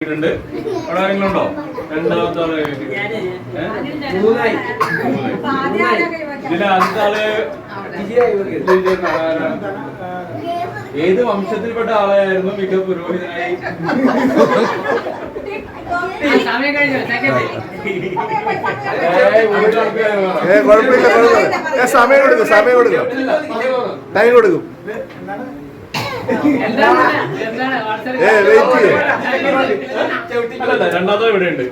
അവിടെ ആരെങ്കിലും ഉണ്ടോ? രണ്ടാമത്തെ ആള് ഇതിലെ ആദ്യത്തെ ആള് ഏത് വംശത്തിൽപ്പെട്ട ആളായിരുന്നു മികവ് പുരോഹിതനായി? സമയം കൊടുക്കും ടൈം കൊടുക്കും. രണ്ടാമത്തെ ഇവിടെ ഉണ്ട്.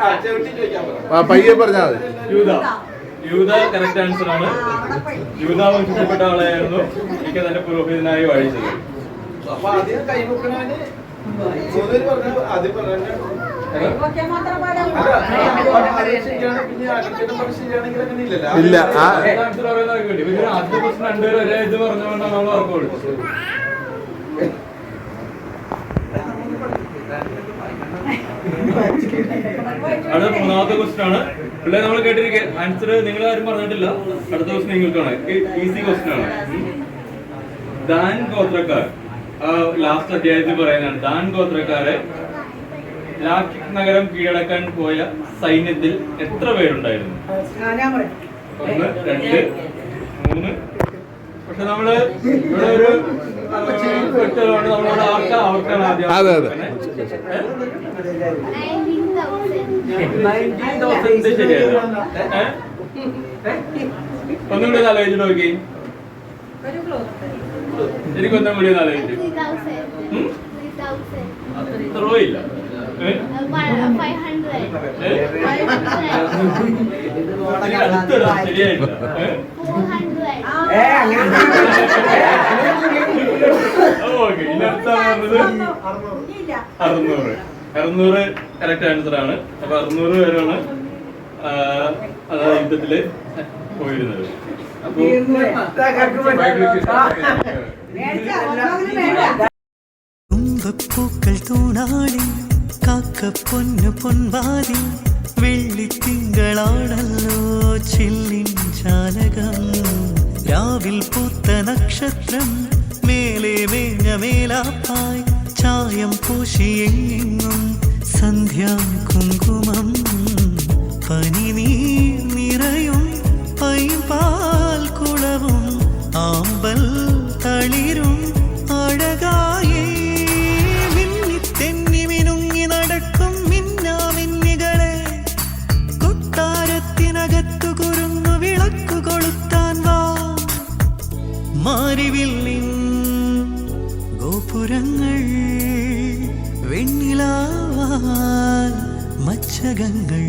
പയ്യെ പറഞ്ഞാൽ മതി. യൂദ കറക്റ്റ് ആൻസർ ആണ്. യൂദ വംശത്തിൽപ്പെട്ട ആളായിരുന്നു എനിക്ക് തന്നെ പുരോഹിതനായി വാഴിച്ചത്. ഇല്ല, ആദ്യത്തെ ക്വസ്റ്റൻ രണ്ടുപേരും ഒരേ ഇത് പറഞ്ഞുകൊണ്ടാണ് നമ്മൾ വർക്ക് കൊടുത്തത്. അടുത്ത മൂന്നാമത്തെ ക്വസ്റ്റൻ ആണ്. പിള്ളേർ നമ്മൾ കേട്ടിരിക്കുക ആൻസർ നിങ്ങൾ ആരും പറഞ്ഞിട്ടില്ല. അടുത്ത ക്വസ്റ്റൻ നിങ്ങൾക്കാണ്. ഈസി ക്വസ്റ്റൻ ആണ്. ദാൻ ഗോത്രക്കാർ ലാസ്റ്റ് അധ്യായത്തിൽ പറയുന്നതാണ്. ദാൻ ഗോത്രക്കാരെ ലാഖിക് നഗരം കീഴടക്കാൻ പോയ സൈന്യത്തിൽ എത്ര പേരുണ്ടായിരുന്നു? 1, 2, 3. പക്ഷെ നമ്മള് ഇവിടെ ഒരു വ്യക്തമാണ്. നമ്മളോട് അവർക്കാണ് ആദ്യം. 19,000 ശരിയായിരുന്നു. ഒന്നുകൂടി ഒന്ന് ആലോചിച്ചിട്ട് നോക്കി. എനിക്കൊന്നും കൂടി ഒന്ന് ആലോചിച്ചു. അത്രയോ ഇല്ല. ശരിയായില്ല. 600 കറക്റ്റ് ആൻസർ ആണ്. അപ്പൊ 600 പേരാണ് യുദ്ധത്തില് പോയിരുന്നത്. അപ്പൊ പൂക്കൾ തൂണാടി കാക്ക പൊന്നു പൊൻവാതി വെള്ളിത്തിങ്കളാണല്ലോ ചില്ലിൻ ചാലകം രാവിൽ പൂത്ത നക്ഷത്രം മേലെ മേഞ്ഞ മേലാപ്പായി ചായം പൂശിയെങ്ങും സന്ധ്യാ കുങ്കുമം പനി നീ നിറയും പൈപാൽ കുളവും ആമ്പൽ തളിരും അഴകായി മിന്നിത്തെന്നി മിനുങ്ങി നടക്കും മിന്നാമിന്നികളെ കൊട്ടാരത്തിനകത്തു കുരുങ്ങു വിളക്കു കൊളുത്താൻ വാ മാരിവില്ലിൻ ഗോപുരങ്ങൾ വെണ്ണിലാവാൽ മച്ചകങ്ങൾ